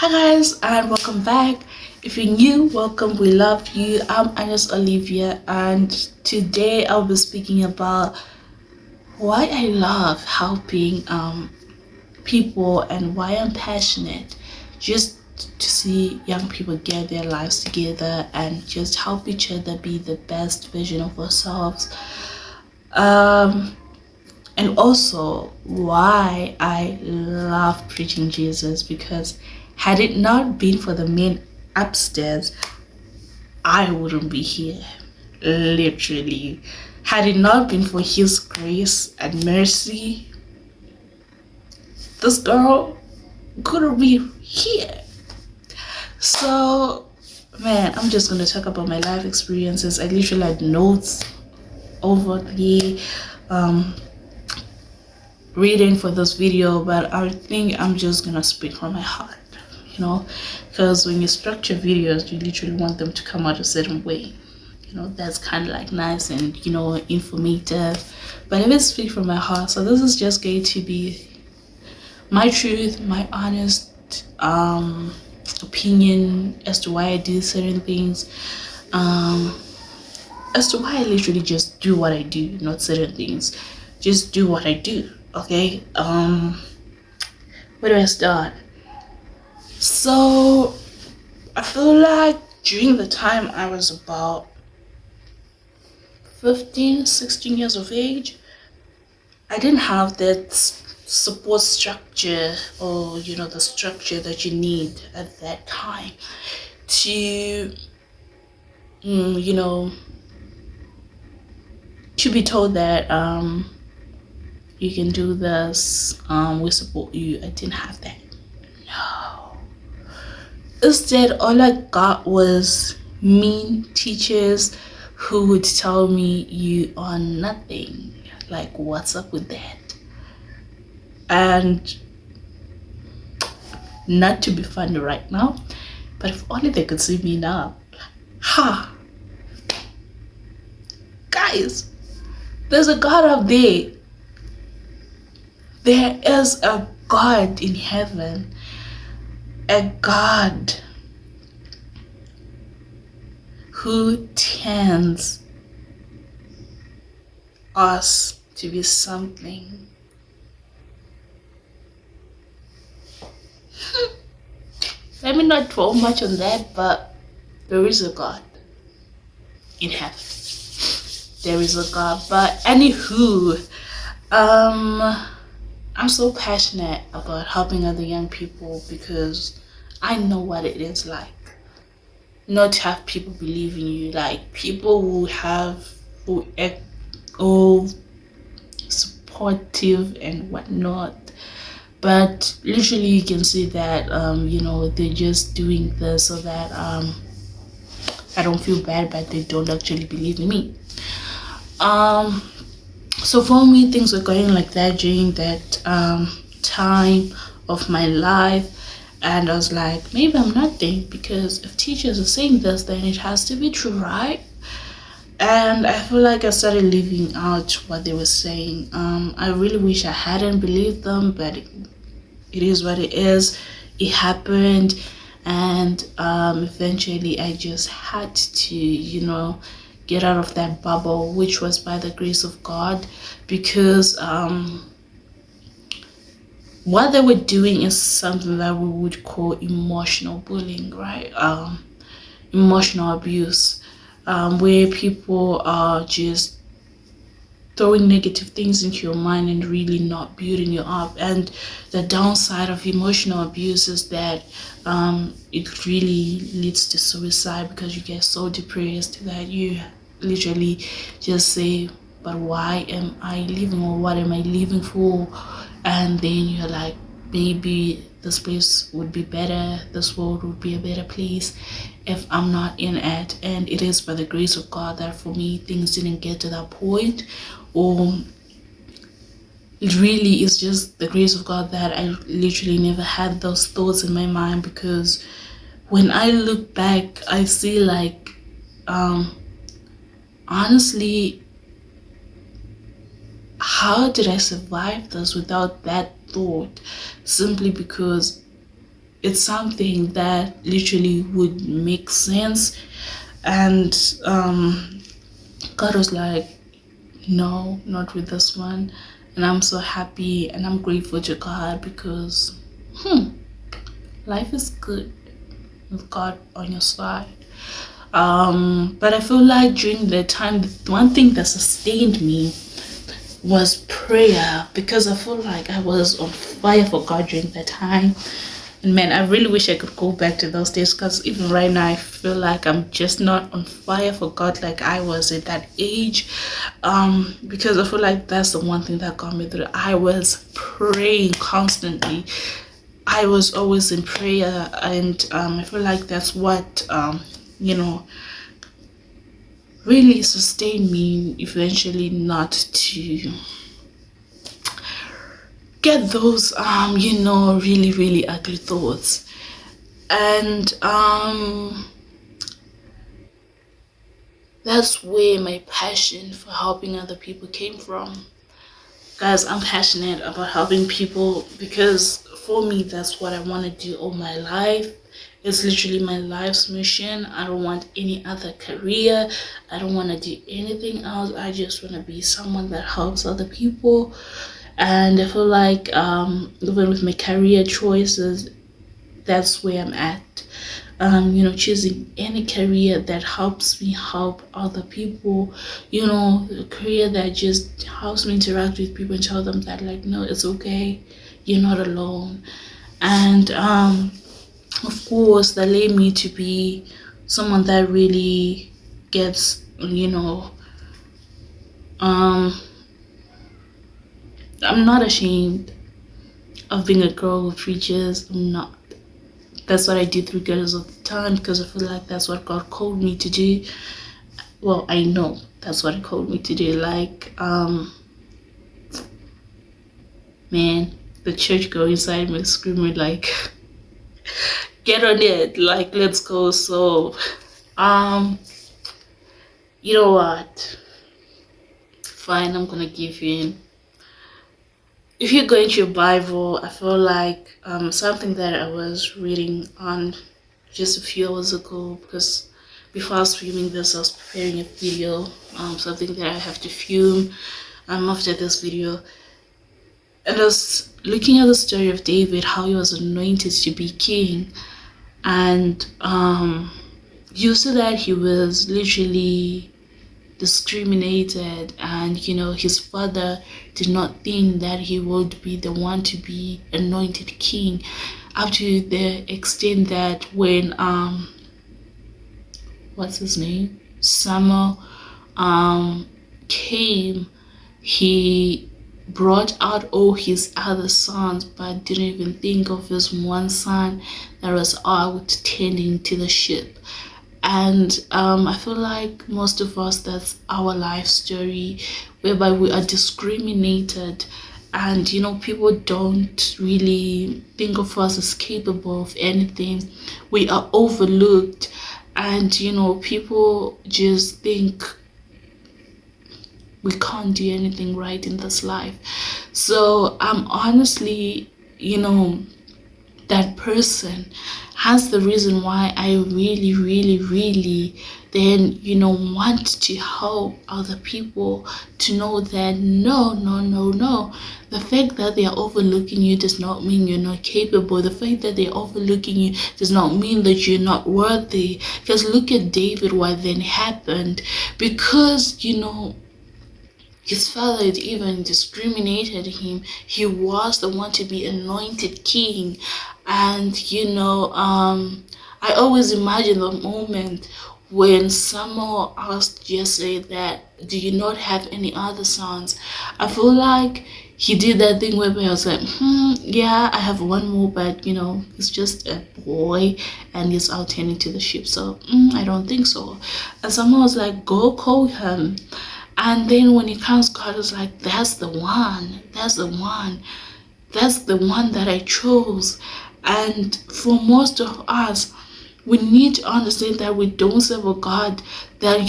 Hi guys and welcome back. If you're new, welcome. We love you. I'm Agnes Olivia and today I'll be speaking about why I love helping people and why I'm passionate just to see young people get their lives together and just help each other be the best version of ourselves. And also why I love preaching Jesus, because had it not been for the men upstairs, I wouldn't be here. Literally. Had it not been for his grace and mercy, this girl couldn't be here. So, man, I'm just gonna talk about my life experiences. I literally had notes over the reading for this video, but I think I'm just gonna speak from my heart, because when you structure videos, you literally want them to come out a certain way. That's kind of like nice and informative, but I will speak from my heart. So this is just going to be my truth, my honest opinion as to why I do certain things, as to why I literally just do what I do, not certain things, just do what I do. Okay, where do I start? So I feel like during the time I was about 15, 16 years of age, I didn't have that support structure, or the structure that you need at that time to to be told that you can do this, we support you. I didn't have that. No. Instead, all I got was mean teachers who would tell me you are nothing. Like, what's up with that? And not to be funny right now, but if only they could see me now. Ha! Guys, there's a God up there. There is a God in heaven. A God who tends us to be something. Let me not dwell much on that, but there is a God in heaven. There is a God. But anywho, I'm so passionate about helping other young people because I know what it is like not to have people believe in you. Like, people who act all supportive and whatnot, but literally you can see that they're just doing this so that I don't feel bad, but they don't actually believe in me. So for me, things were going like that during that time of my life, and I was like, maybe I'm nothing, because if teachers are saying this, then it has to be true, right? And I feel like I started living out what they were saying. I really wish I hadn't believed them, but it is what it is. It happened, and eventually I just had to get out of that bubble, which was by the grace of God, because what they were doing is something that we would call emotional bullying, right? Emotional abuse, where people are just throwing negative things into your mind and really not building you up. And the downside of emotional abuse is that it really leads to suicide, because you get so depressed that you literally just say, but why am I living, or what am I living for? And then you're like, maybe this place would be better, this world would be a better place if I'm not in it. And it is by the grace of God that for me things didn't get to that point, or it really is just the grace of God that I literally never had those thoughts in my mind. Because when I look back, I see like honestly, how did I survive this without that thought? Simply because it's something that literally would make sense. And God was like, no, not with this one. And I'm so happy and I'm grateful to God because life is good with God on your side. But I feel like during the time, the one thing that sustained me was prayer, because I feel like I was on fire for God during that time. And man, I really wish I could go back to those days, because even right now I feel like I'm just not on fire for God like I was at that age. Because I feel like that's the one thing that got me through. I was praying constantly. I was always in prayer, and I feel like that's what really sustained me eventually not to get those really really ugly thoughts. And that's where my passion for helping other people came from. Guys, I'm passionate about helping people because for me that's what I want to do all my life. It's literally my life's mission. I don't want any other career. I don't want to do anything else. I just want to be someone that helps other people. And I feel like even with my career choices, that's where I'm at. Choosing any career that helps me help other people, a career that just helps me interact with people and tell them that, like, no, it's okay, you're not alone. And of course, that led me to be someone that really gets, I'm not ashamed of being a girl who preaches. I'm not. That's what I do through girls all the time, because I feel like that's what God called me to do. Well, I know that's what He called me to do. Like, man, the church girl inside me screaming like, get on it, like, let's go. So, you know what? Fine, I'm gonna give in. If you go into your Bible, I feel like something that I was reading on just a few hours ago, because before I was filming this, I was preparing a video, something that I have to film after this video. And I was looking at the story of David, how he was anointed to be king. And you see that he was literally discriminated, and his father did not think that he would be the one to be anointed king, up to the extent that when what's his name, Samuel came, he brought out all his other sons but didn't even think of his one son that was out tending to the sheep. And I feel like most of us, that's our life story, whereby we are discriminated, and people don't really think of us as capable of anything. We are overlooked, and people just think we can't do anything right in this life. So I'm honestly, that person has the reason why I really, really, really then, want to help other people to know that no. The fact that they are overlooking you does not mean you're not capable. The fact that they're overlooking you does not mean that you're not worthy. Because look at David, what then happened. Because, his father had even discriminated him. He was the one to be anointed king. And I always imagine the moment when Samuel asked Jesse that, do you not have any other sons? I feel like he did that thing where I was like, yeah, I have one more, but he's just a boy and he's out tending to the sheep, so I don't think so. And Samuel was like, go call him. And then when he comes, God is like, that's the one that I chose. And for most of us, we need to understand that we don't serve a God that,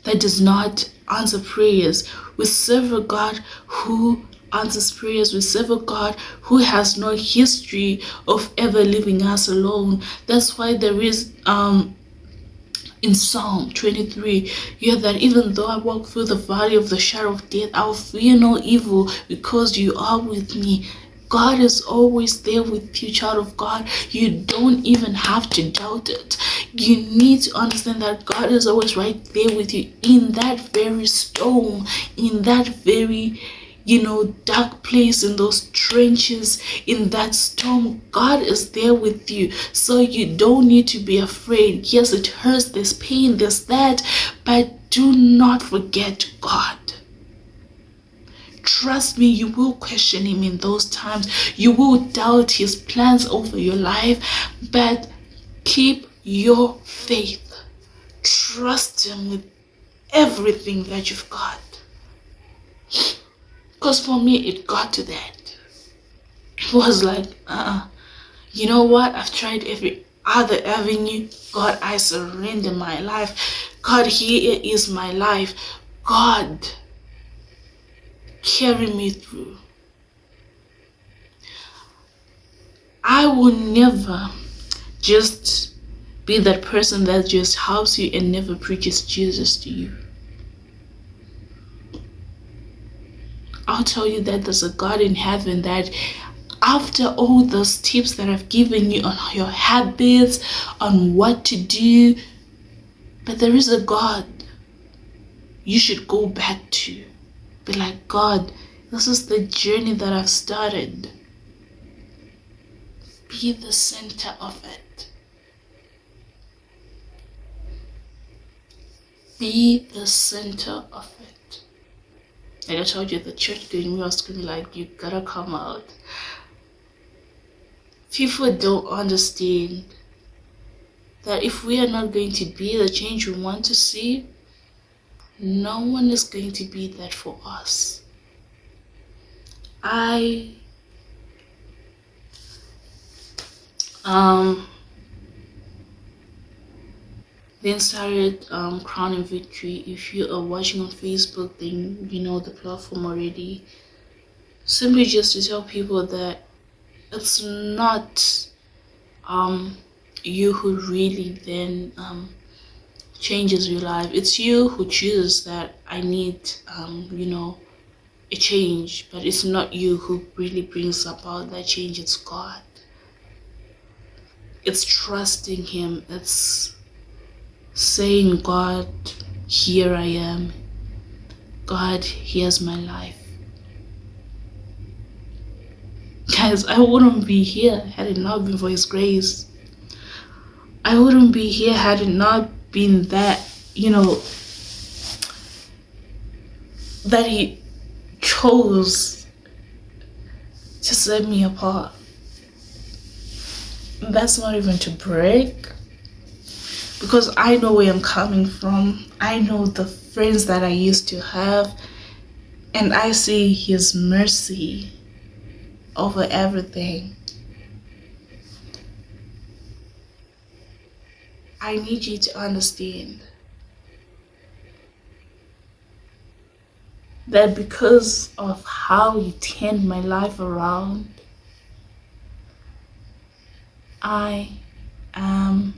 that does not answer prayers. We serve a God who answers prayers. We serve a God who has no history of ever leaving us alone. That's why there is in Psalm 23, you hear that even though I walk through the valley of the shadow of death, I will fear no evil because you are with me. God is always there with you, child of God. You don't even have to doubt it. You need to understand that God is always right there with you in that very storm, in that very dark place, in those trenches, in that storm. God is there with you. So you don't need to be afraid. Yes, it hurts, there's pain, there's that, but do not forget God. Trust me, you will question him in those times. You will doubt his plans over your life, but keep your faith. Trust him with everything that you've got. Because for me, it got to that. It was like, you know what? I've tried every other avenue. God, I surrender my life. God, here is my life. God, carry me through. I will never just be that person that just helps you and never preaches Jesus to you. I'll tell you that there's a God in heaven that after all those tips that I've given you on your habits, on what to do, but there is a God you should go back to. Be like, God, this is the journey that I've started. Be the center of it. Be the center of it. Like I told you, the church going, was going to be like, you gotta come out. People don't understand that if we are not going to be the change we want to see, no one is going to be that for us. I then started Crowning Victory. If you are watching on Facebook, then you know the platform already. Simply just to tell people that it's not you who really then changes your life. It's you who chooses that I need a change, but it's not you who really brings about that change. It's God. It's trusting him. It's saying, God, here I am. God, here's my life. Guys, I wouldn't be here had it not been for his grace. I wouldn't be here had it not been that, that he chose to set me apart. That's not even to brag, because I know where I'm coming from. I know the friends that I used to have, and I see his mercy over everything. I need you to understand that because of how he turned my life around, I am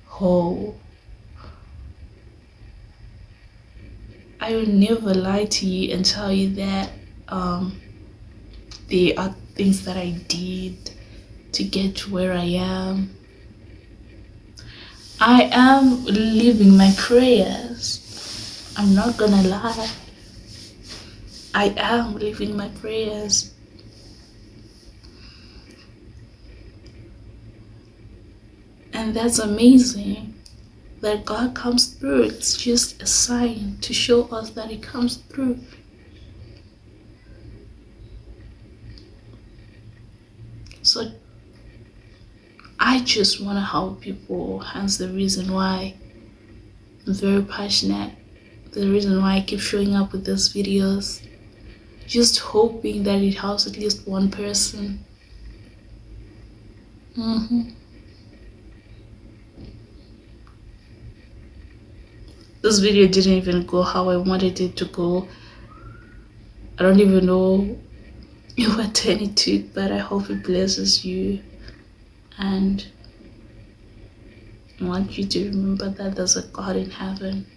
whole. I will never lie to you and tell you that there are things that I did to get to where I am. I am living my prayers. I'm not gonna lie. I am living my prayers. And that's amazing that God comes through. It's just a sign to show us that he comes through. So I just want to help people, hence the reason why I'm very passionate, the reason why I keep showing up with these videos, just hoping that it helps at least one person. This video didn't even go how I wanted it to go. I don't even know You are 22, but I hope it blesses you, and I want you to remember that there's a God in heaven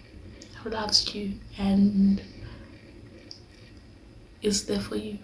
who loves you and is there for you.